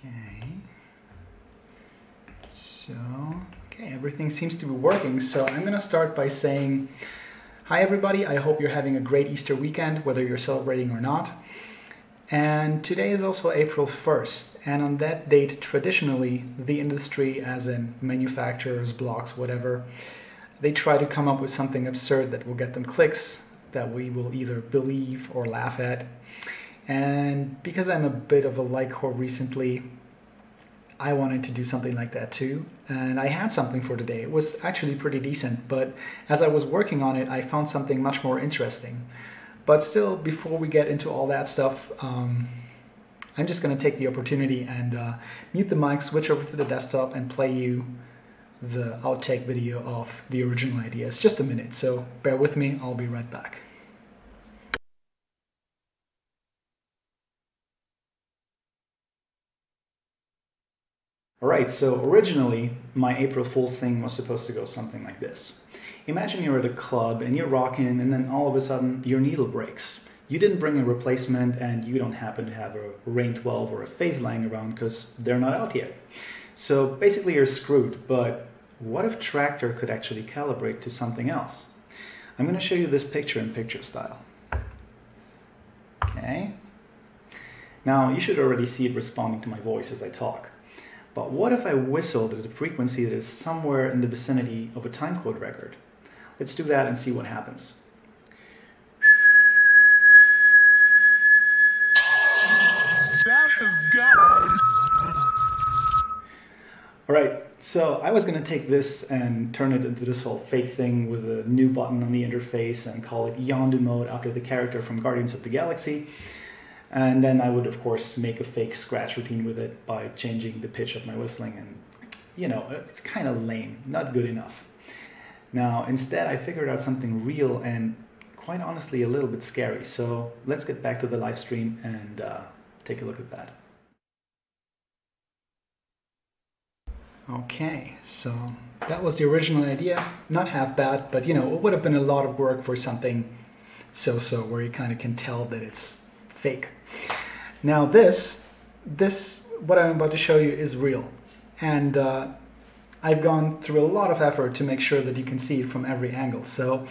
Okay. So, okay, everything seems to be working. So I'm gonna start by saying, hi everybody, I hope you're having a great Easter weekend, whether you're celebrating or not. And today is also April 1st, and on that date, traditionally, the industry, as in manufacturers, blogs, whatever, they try to come up with something absurd that will get them clicks, that we will either believe or laugh at. And because I'm a bit of a like-whore recently, I wanted to do something like that too. And I had something for today. It was actually pretty decent, but as I was working on it, I found something much more interesting. But still, before we get into all that stuff, I'm just going to take the opportunity and mute the mic, switch over to the desktop, and play you the outtake video of the original idea. It's just a minute, so bear with me. I'll be right back. Alright, so originally my April Fool's thing was supposed to go something like this. Imagine you're at a club and you're rocking, and then all of a sudden your needle breaks. You didn't bring a replacement, and you don't happen to have a Rain 12 or a phase lying around because they're not out yet. So basically you're screwed, but what if TRAKTOR could actually calibrate to something else? I'm going to show you this picture in picture style. Okay. Now you should already see it responding to my voice as I talk. But what if I whistled at a frequency that is somewhere in the vicinity of a timecode record? Let's do that and see what happens. Alright, so I was going to take this and turn it into this whole fake thing with a new button on the interface and call it Yondu mode after the character from Guardians of the Galaxy. And then I would, of course, make a fake scratch routine with it by changing the pitch of my whistling. And, you know, it's kind of lame, not good enough. Now, instead, I figured out something real and, quite honestly, a little bit scary. So let's get back to the live stream and take a look at that. Okay, so that was the original idea. Not half bad, but, you know, it would have been a lot of work for something so-so where you kind of can tell that it's fake. Now this, what I'm about to show you is real. And I've gone through a lot of effort to make sure that you can see it from every angle. So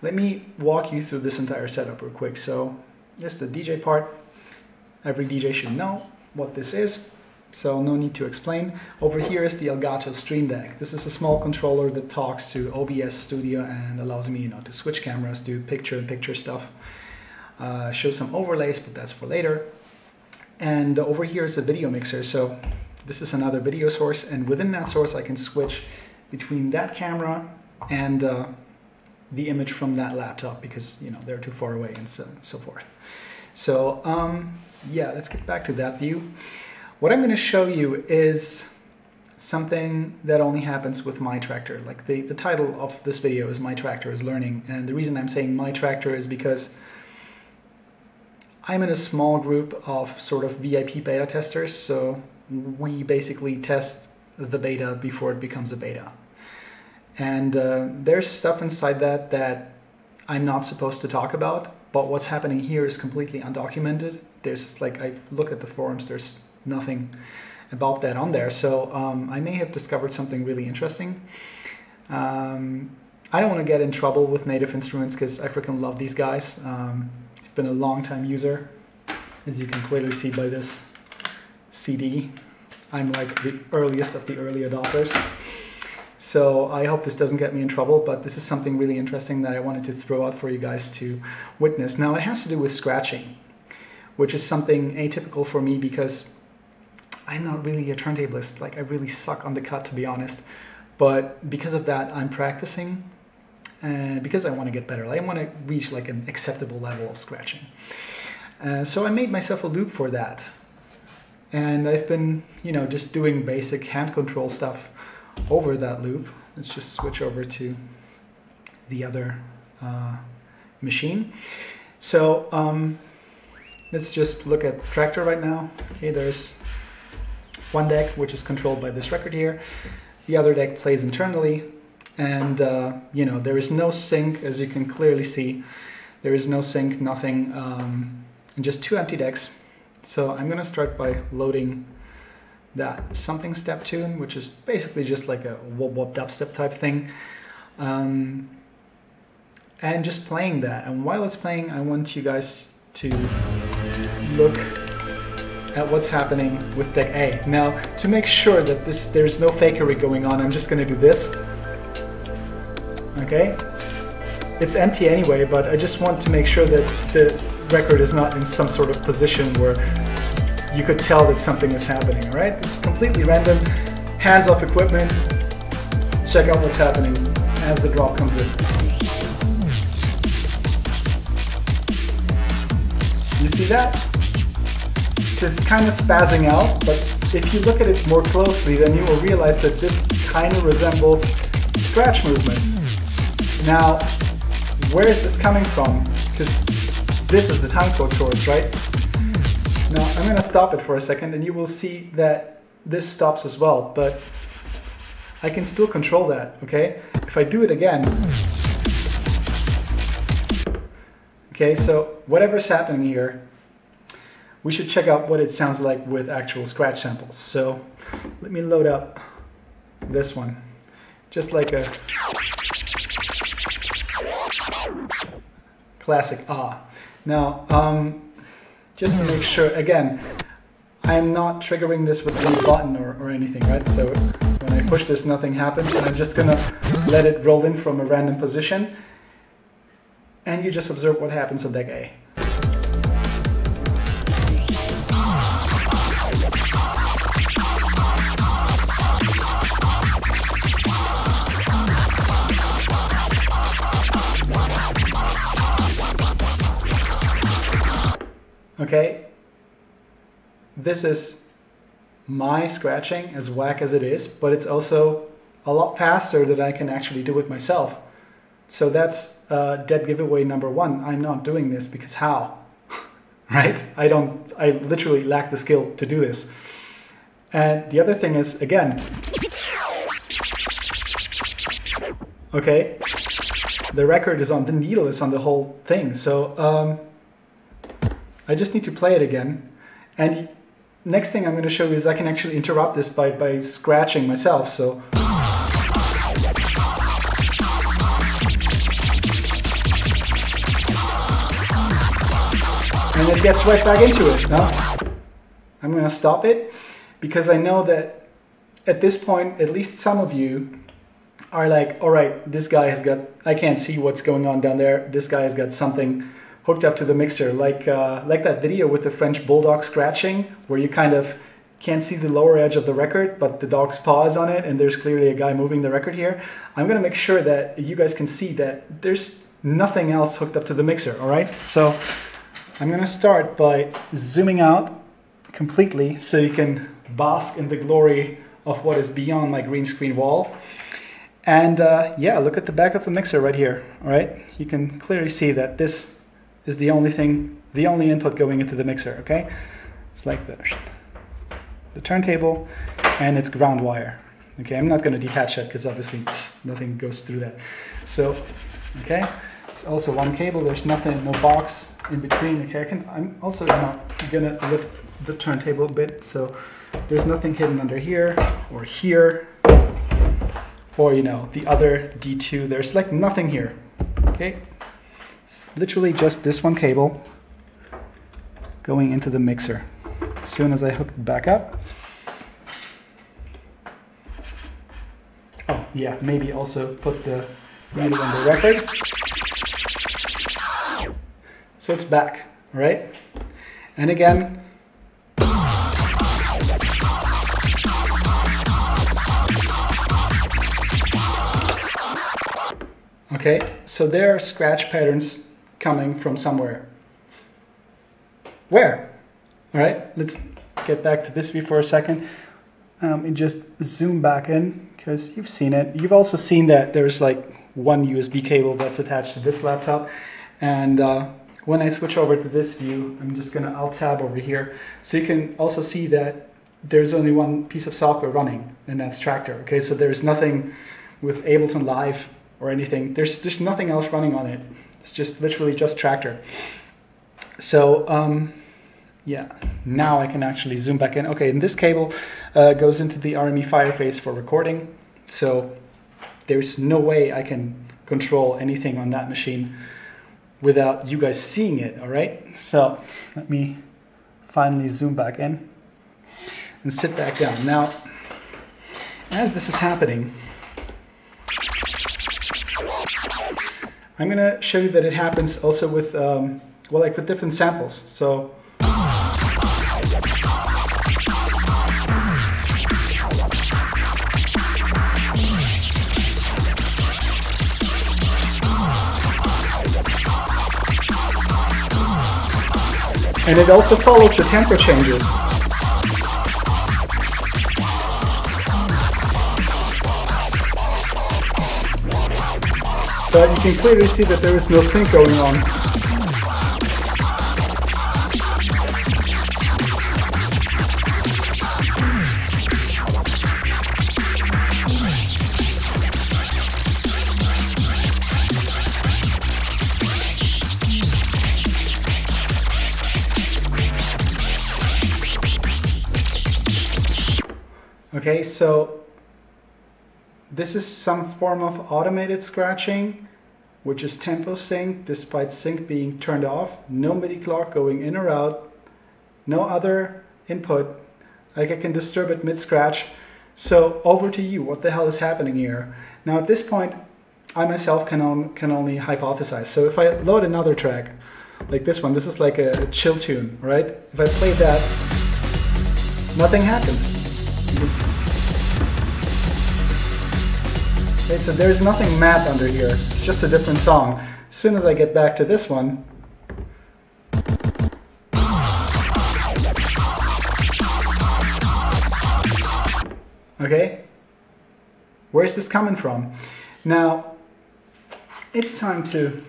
let me walk you through this entire setup real quick. So this is the DJ part. Every DJ should know what this is, so no need to explain. Over here is the Elgato Stream Deck. This is a small controller that talks to OBS Studio and allows me, you know, to switch cameras, do picture-in-picture stuff, show some overlays, but that's for later. And over here is a video mixer. So this is another video source, and within that source I can switch between that camera and the image from that laptop because, you know, they're too far away and so forth. So yeah, let's get back to that view. What I'm going to show you is something that only happens with my TRAKTOR. Like the title of this video is My TRAKTOR is Learning, and the reason I'm saying my TRAKTOR is because I'm in a small group of sort of VIP beta testers, so we basically test the beta before it becomes a beta. And there's stuff inside that I'm not supposed to talk about, but what's happening here is completely undocumented. There's like, I've looked at the forums, there's nothing about that on there, so I may have discovered something really interesting. I don't want to get in trouble with Native Instruments because I freaking love these guys. I've been a long-time user, as you can clearly see by this CD. I'm like the earliest of the early adopters. So I hope this doesn't get me in trouble, but this is something really interesting that I wanted to throw out for you guys to witness. Now it has to do with scratching, which is something atypical for me because I'm not really a turntablist. Like, I really suck on the cut, to be honest. But because of that, I'm practicing, and because I want to get better. I want to reach like an acceptable level of scratching. So I made myself a loop for that. And I've been, you know, just doing basic hand control stuff over that loop. Let's just switch over to the other machine. So let's just look at TRAKTOR right now. Okay, there's one deck which is controlled by this record here. The other deck plays internally, and you know, there is no sync, as you can clearly see. There is no sync, nothing, and just two empty decks. So I'm going to start by loading that something step tune, which is basically just like a wop wop dubstep type thing. And just playing that. And while it's playing, I want you guys to look at what's happening with deck A. Now, to make sure that there's no fakery going on, I'm just going to do this. Okay? It's empty anyway, but I just want to make sure that the record is not in some sort of position where you could tell that something is happening, all right? It's completely random, hands-off equipment. Check out what's happening as the drop comes in. You see that? It's kind of spazzing out, but if you look at it more closely, then you will realize that this kind of resembles scratch movements. Now, where is this coming from? Because this is the timecode source, right? Now, I'm going to stop it for a second, and you will see that this stops as well, but I can still control that, okay? If I do it again, okay, so whatever's happening here, we should check out what it sounds like with actual scratch samples. So let me load up this one, just like a classic ah. Now, just to make sure, again, I'm not triggering this with any button or anything, right? So when I push this, nothing happens, and I'm just gonna let it roll in from a random position, and you just observe what happens on deck A. Okay, this is my scratching, as whack as it is, but it's also a lot faster than I can actually do it myself. So that's dead giveaway number one. I'm not doing this because how? Right? I literally lack the skill to do this. And the other thing is, again, okay, the record is on, the needle is on the whole thing. So I just need to play it again. And next thing I'm going to show you is I can actually interrupt this by scratching myself. So and it gets right back into it. No? I'm going to stop it because I know that at this point, at least some of you are like, all right, this guy has got, I can't see what's going on down there. This guy has got something hooked up to the mixer, like that video with the French bulldog scratching, where you kind of can't see the lower edge of the record, but the dog's paw is on it, and there's clearly a guy moving the record here. I'm gonna make sure that you guys can see that there's nothing else hooked up to the mixer, all right? So I'm gonna start by zooming out completely so you can bask in the glory of what is beyond my green screen wall. And yeah, look at the back of the mixer right here, all right? You can clearly see that this is the only thing, the only input going into the mixer, okay? It's like the turntable and it's ground wire. Okay, I'm not gonna detach that because obviously nothing goes through that. So, okay, it's also one cable, there's nothing, no box in between. Okay, I'm also gonna lift the turntable a bit, so there's nothing hidden under here, or you know, the other D2, there's like nothing here, okay? It's literally just this one cable going into the mixer. As soon as I hook it back up. Oh yeah, maybe also put the needle on the record. So it's back, all right? And again, okay, so there are scratch patterns coming from somewhere. Where? All right, let's get back to this view for a second. And just zoom back in because you've seen it. You've also seen that there's like one USB cable that's attached to this laptop. And when I switch over to this view, I'm just gonna Alt-Tab over here. So you can also see that there's only one piece of software running, and that's TRAKTOR. Okay, so there's nothing with Ableton Live or anything. There's nothing else running on it. It's just literally just TRAKTOR. So Yeah, now I can actually zoom back in. Okay, and this cable goes into the RME Fireface for recording. So there's no way I can control anything on that machine without you guys seeing it, all right? So let me finally zoom back in and sit back down. Now, as this is happening, I'm gonna show you that it happens also with, well, like with different samples. So, and it also follows the tempo changes. But you can clearly see that there is no sync going on. Okay, so this is some form of automated scratching, which is tempo sync despite sync being turned off. No MIDI clock going in or out, no other input. Like I can disturb it mid-scratch. So over to you, what the hell is happening here? Now at this point, I myself can only hypothesize. So if I load another track, like this one, this is like a chill tune, right? If I play that, nothing happens. Okay, so there's nothing matte under here, it's just a different song. As soon as I get back to this one, okay, where's this coming from? Now, it's time to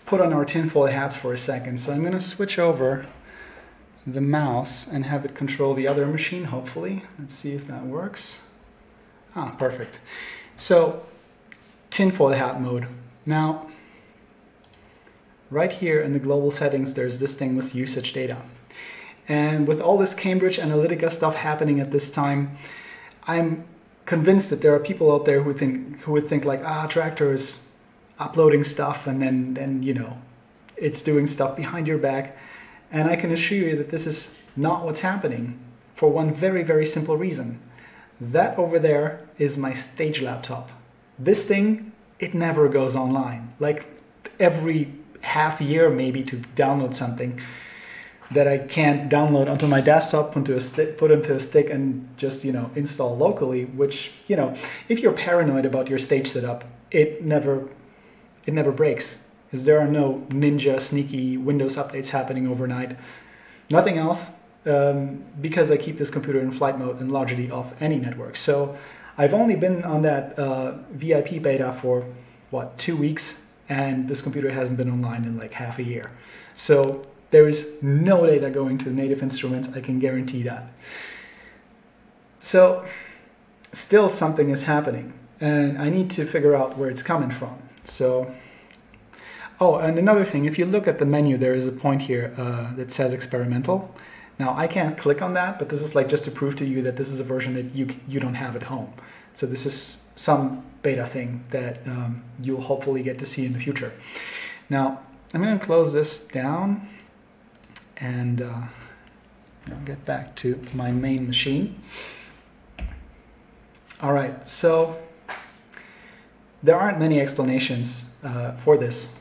put on our tinfoil hats for a second, so I'm going to switch over the mouse and have it control the other machine, hopefully. Let's see if that works. Ah, perfect. So, tinfoil hat mode. Now, right here in the global settings, there's this thing with usage data. And with all this Cambridge Analytica stuff happening at this time, I'm convinced that there are people out there who would think like, TRAKTOR is uploading stuff and then you know, it's doing stuff behind your back. And I can assure you that this is not what's happening for one very, very simple reason. That over there is my stage laptop. This thing, it never goes online. Like every half year maybe to download something that I can't download onto my desktop, put into a stick and just, you know, install locally, which, you know, if you're paranoid about your stage setup, it never breaks, because there are no ninja sneaky Windows updates happening overnight. Nothing else. Because I keep this computer in flight mode and largely off any network. So I've only been on that VIP beta for, what, 2 weeks, and this computer hasn't been online in like half a year. So there is no data going to native instruments, I can guarantee that. So still something is happening, and I need to figure out where it's coming from. So, oh, and another thing, if you look at the menu, there is a point here that says experimental. Now I can't click on that, but this is like just to prove to you that this is a version that you don't have at home. So this is some beta thing that you'll hopefully get to see in the future. Now I'm going to close this down and I'll get back to my main machine. All right, so there aren't many explanations for this.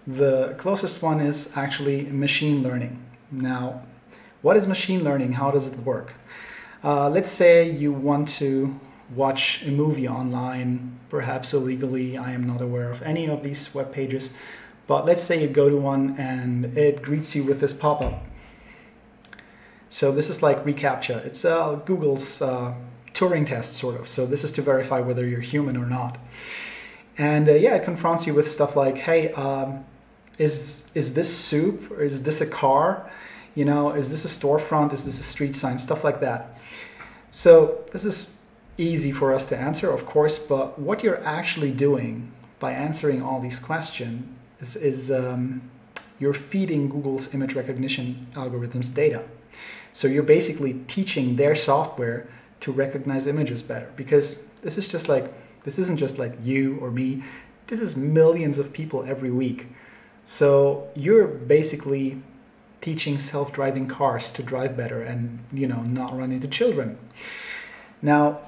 The closest one is actually machine learning. Now, what is machine learning? How does it work? Let's say you want to watch a movie online, perhaps illegally. I am not aware of any of these web pages, but let's say you go to one and it greets you with this pop-up. So this is like reCAPTCHA. It's Google's Turing test, sort of. So this is to verify whether you're human or not. And yeah, it confronts you with stuff like, hey, is this soup, or is this a car? You know, is this a storefront? Is this a street sign? Stuff like that. So this is easy for us to answer, of course, but what you're actually doing by answering all these questions is you're feeding Google's image recognition algorithms data. So you're basically teaching their software to recognize images better, because this isn't just like you or me. This is millions of people every week. So you're basically teaching self-driving cars to drive better and, not run into children. Now,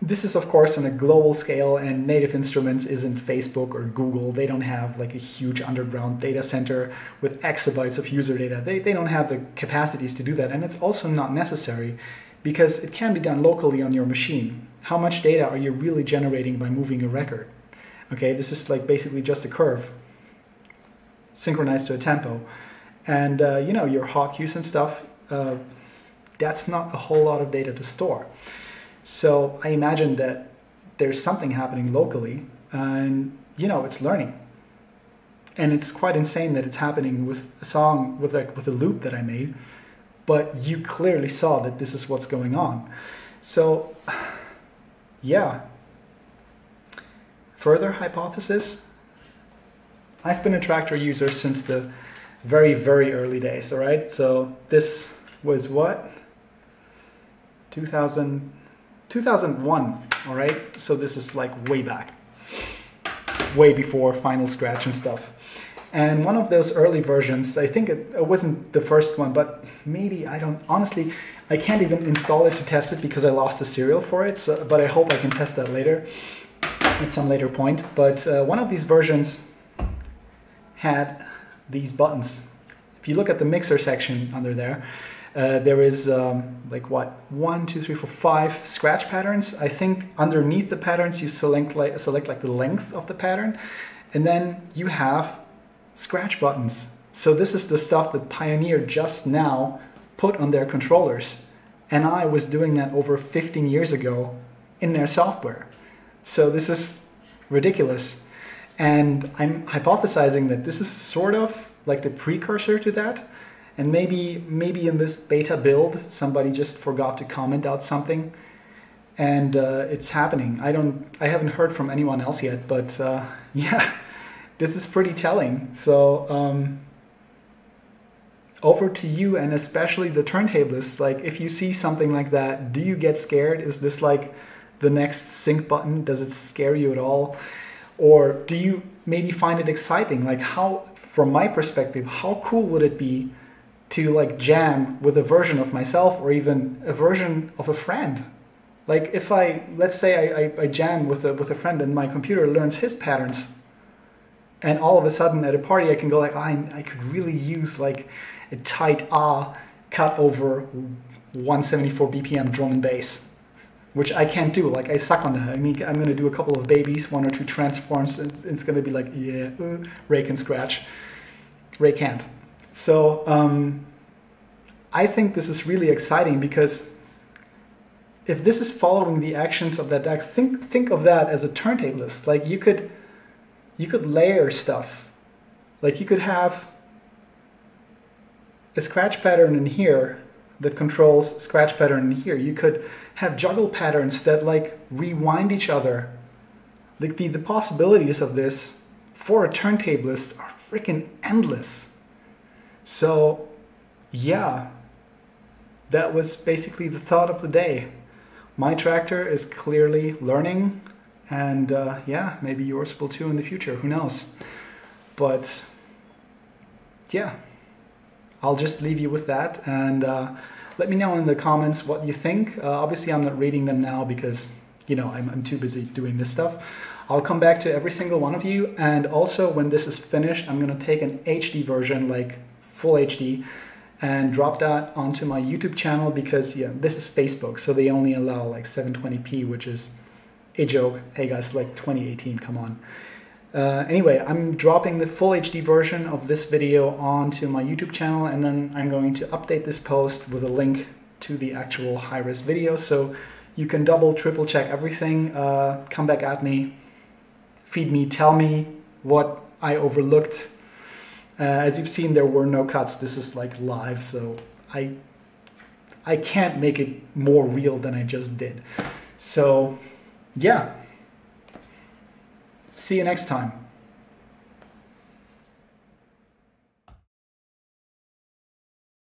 this is of course on a global scale, and Native Instruments isn't Facebook or Google. They don't have like a huge underground data center with exabytes of user data. They don't have the capacities to do that, and it's also not necessary because it can be done locally on your machine. How much data are you really generating by moving a record? Okay, this is like basically just a curve synchronized to a tempo. And your hotkeys and stuff, that's not a whole lot of data to store. So I imagine that there's something happening locally, and it's learning. And it's quite insane that it's happening with a song, with a loop that I made, but you clearly saw that this is what's going on. So yeah. Further hypothesis, I've been a Traktor user since the very, very early days, all right? So this was what? 2001, all right? So this is like way back, way before Final Scratch and stuff. And one of those early versions, I think it wasn't the first one, but maybe, honestly, I can't even install it to test it because I lost the serial for it, but I hope I can test that later, at some later point. But one of these versions had these buttons. If you look at the mixer section under there, there is like what, 1, 2, 3, 4, 5 scratch patterns. I think underneath the patterns you select like the length of the pattern, and then you have scratch buttons. So this is the stuff that Pioneer just now put on their controllers, and I was doing that over 15 years ago in their software. So this is ridiculous, and I'm hypothesizing that this is sort of like the precursor to that. And maybe in this beta build, somebody just forgot to comment out something, and it's happening. I haven't heard from anyone else yet, but yeah, this is pretty telling. So over to you, and especially the turntablists. Like, if you see something like that, do you get scared? Is this like the next sync button? Does it scare you at all? Or do you maybe find it exciting? Like, how, from my perspective, how cool would it be to like jam with a version of myself, or even a version of a friend? Like, if let's say I jam with a friend and my computer learns his patterns, and all of a sudden at a party I can go like, I could really use like a tight cut over 174 BPM drum and bass, which I can't do. Like, I suck on that. I mean, I'm gonna do a couple of babies, 1 or 2 transforms, and it's gonna be like, yeah, Ray can scratch. Ray can't. So I think this is really exciting, because if this is following the actions of that deck, think of that as a turntablist. Like, you could layer stuff. Like, you could have a scratch pattern in here that controls scratch pattern in here. You could have juggle patterns that like rewind each other. Like, the possibilities of this for a turntablist are freaking endless. So yeah, that was basically the thought of the day. My Traktor is clearly learning, and yeah, maybe yours will too in the future, who knows. But yeah, I'll just leave you with that, and let me know in the comments what you think. Obviously I'm not reading them now because, I'm too busy doing this stuff. I'll come back to every single one of you, and also when this is finished, I'm gonna take an HD version, like full HD, and drop that onto my YouTube channel, because yeah, this is Facebook, so they only allow like 720p, which is a joke. Hey guys, like 2018, come on. Anyway, I'm dropping the full HD version of this video onto my YouTube channel, and then I'm going to update this post with a link to the actual high-res video, so you can double, triple check everything. Come back at me, feed me, tell me what I overlooked. As you've seen, there were no cuts. This is like live, so I can't make it more real than I just did. So yeah, see you next time.